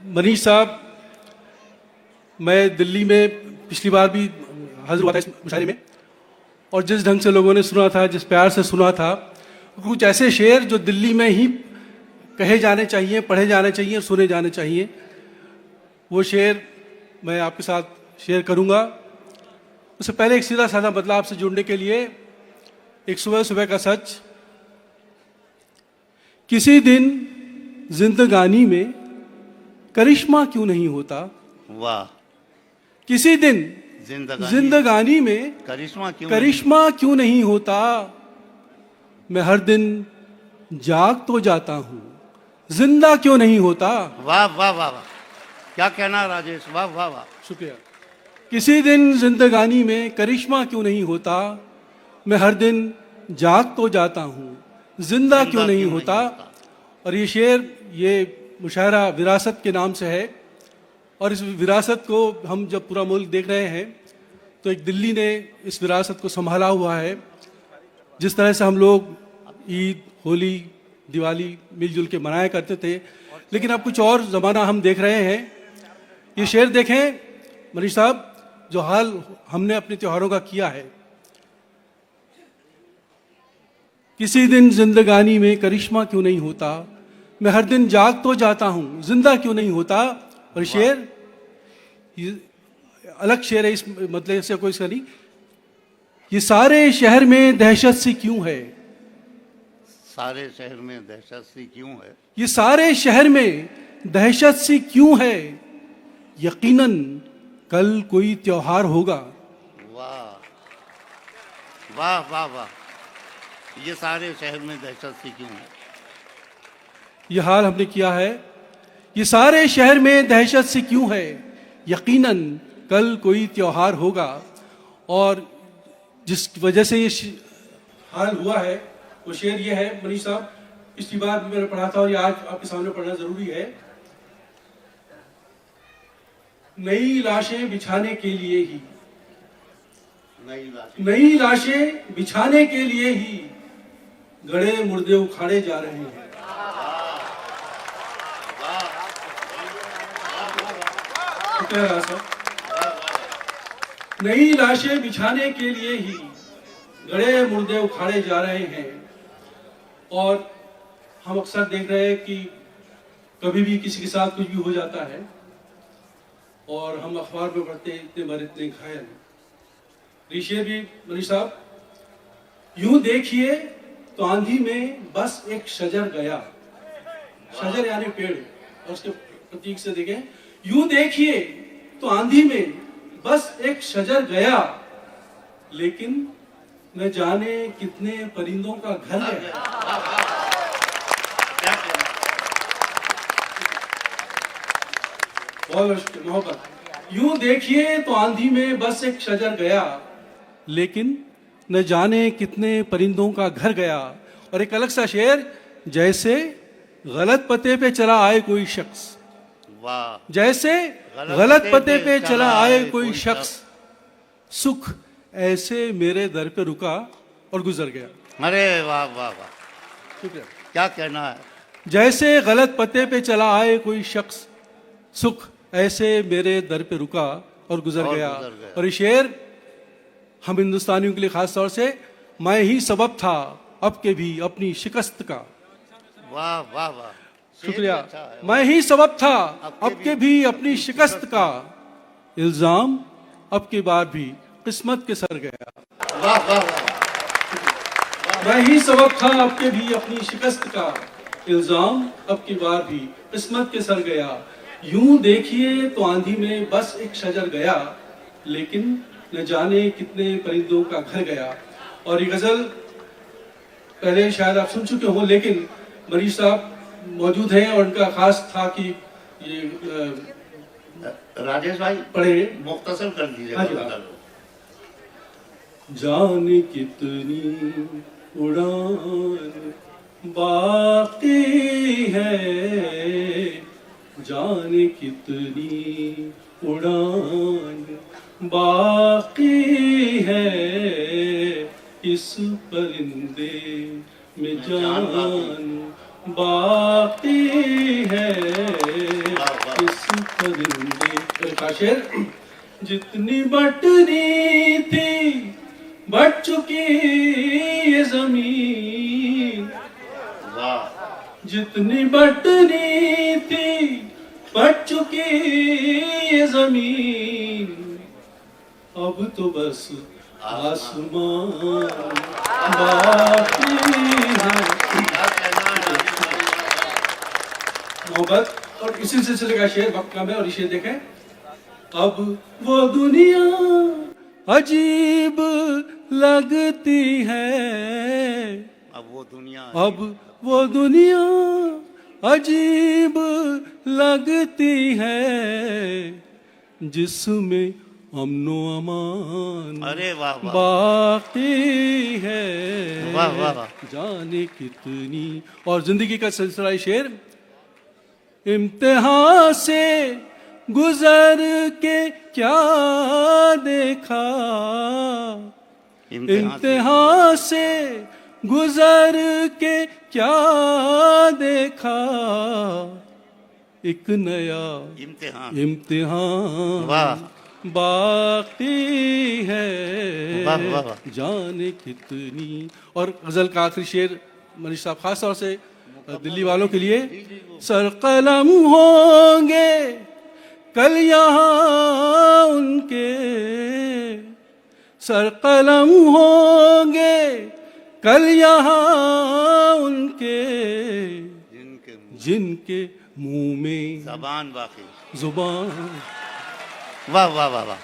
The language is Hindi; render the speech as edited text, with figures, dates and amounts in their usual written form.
मनीष साहब, मैं दिल्ली में पिछली बार भी हाजिर हुआ था इस मुशायरे में, और जिस ढंग से लोगों ने सुना था, जिस प्यार से सुना था, कुछ ऐसे शेर जो दिल्ली में ही कहे जाने चाहिए, पढ़े जाने चाहिए, सुने जाने चाहिए, वो शेर मैं आपके साथ शेयर करूंगा। उससे पहले एक सीधा साधा बदलाव आपसे जुड़ने के लिए एक सुबह सुबह का सच। किसी दिन जिंदगानी में करिश्मा क्यों नहीं होता। वाह। किसी दिन जिंदगानी में करिश्मा क्यों नहीं होता। मैं हर दिन जाग तो जाता हूं, जिंदा क्यों नहीं होता। वाह वाह वाह वाह, क्या कहना राजेश, वाह वाह वाह, शुक्रिया। किसी दिन जिंदगानी में करिश्मा क्यों नहीं होता। मैं हर दिन जाग तो जाता हूं, जिंदा क्यों नहीं होता। और ये शेर, ये मुशायरा विरासत के नाम से है, और इस विरासत को हम जब पूरा मुल्क देख रहे हैं तो एक दिल्ली ने इस विरासत को संभाला हुआ है। जिस तरह से हम लोग ईद, होली, दिवाली मिलजुल के मनाया करते थे, लेकिन अब कुछ और ज़माना हम देख रहे हैं। ये शेर देखें मनीष साहब, जो हाल हमने अपने त्योहारों का किया है। किसी दिन जिंदगानी में करिश्मा क्यों नहीं होता। मैं हर दिन जाग तो जाता हूं, जिंदा क्यों नहीं होता। और शेर, ये अलग शेर है, इस मतलब से कोई इसका नहीं। ये सारे शहर में दहशत सी क्यों है। सारे शहर में दहशत सी क्यों है। ये सारे शहर में दहशत सी क्यों है। यकीनन कल कोई त्योहार होगा। वाह वाह वाह वाह, ये सारे शहर में दहशत सी क्यों है। ये हाल हमने किया है। ये सारे शहर में दहशत सी क्यों है। यकीनन कल कोई त्योहार होगा। और जिस वजह से ये हाल हुआ है वो शेर ये है मनीष साहब, पिछली बार भी मैंने पढ़ा था और ये आज आपके सामने पढ़ना जरूरी है। नई लाशें बिछाने के लिए ही, नई लाशें बिछाने के लिए ही गड़े मुर्दे उखाड़े जा रहे हैं। नई लाशें बिछाने के लिए ही गड़े मुर्दे उखाड़े जा रहे हैं। और हम अक्सर देख रहे हैं कि कभी भी किसी के साथ कुछ भी हो जाता है और हम अखबार में पढ़ते हैं इतने मर इतने घायल। ऋषि भी मनीष साहब, यूं देखिए तो आंधी में बस एक शजर गया। शजर यानी पेड़, और उसके प्रतीक से देखें। यूं देखिए तो आंधी में बस एक शजर गया, लेकिन न जाने कितने परिंदों का घर गया। बहुत मोहब्बत। यूं देखिए तो आंधी में बस एक शजर गया, लेकिन न जाने कितने परिंदों का घर गया। और एक अलग सा शेर, जैसे गलत पते पे चला आए कोई शख्स। वाह। जैसे गलत पते पे चला आए कोई शख्स, सुख ऐसे मेरे दर पे रुका और गुजर गया। अरे वाह वाह वाह, शुक्रिया। क्या कहना है। जैसे गलत पते पे चला आए कोई शख्स, सुख ऐसे मेरे दर पे रुका और गुजर गया। और ये शेर हम हिंदुस्तानियों के लिए खास तौर से, मैं ही सबब था अब के भी अपनी शिकस्त का। वाह वाह वाह, शुक्रिया। मैं ही सबब था अब के भी अपनी शिकस्त का, इल्जाम अब की बार भी किस्मत के सर गया। वाह वाह वाह, मैं ही सबब था अब के भी अपनी शिकस्त का, इल्जाम अब की बार भी किस्मत के सर गया। यूं देखिए तो आंधी में बस एक शजर गया, लेकिन न जाने कितने परिंदों का घर गया। और ये गजल पहले शायद आप सुन चुके हो, लेकिन मनीष साहब मौजूद हैं और उनका खास था कि ये राजेश भाई पढ़े, मुख्तसर कर दीजिए। हाँ जाने कितनी उड़ान बाकी है, जाने कितनी उड़ान बाकी है, इस परिंदे में जान बाकी है। परिंदे का शेर। जितनी बटनी थी बट चुकी ये जमीन, वाह जितनी बटनी थी बट चुकी ये जमीन, अब तो बस आसमान बाकी है। मोहब्बत और इसी सिलसिले का शेर वक्त कम है और ये शेर देखें। अब वो दुनिया अजीब लगती है, अब वो दुनिया अब वो दुनिया अजीब लगती है, जिसमें अमनो अमान अरे वाह वाह बाकी है। वाह वाह वाह। जाने कितनी। और जिंदगी का सिलसिला शेर। इम्तिहान से गुजर के क्या देखा, इम्तिहान से गुजर के क्या देखा, एक नया इम्तिहान इम्तिहान वाह बाकी है। वाह वाह वाह। जाने कितनी। और गजल का आखिरी शेर मनीष साहब खास तौर से दिल्ली वालों के लिए। सरकलम होंगे कल यहाँ उनके, सरकलम होंगे कल यहाँ उनके, जिनके मुंह में जबान बाकी। जुबान। वाह वाह वाह वाह।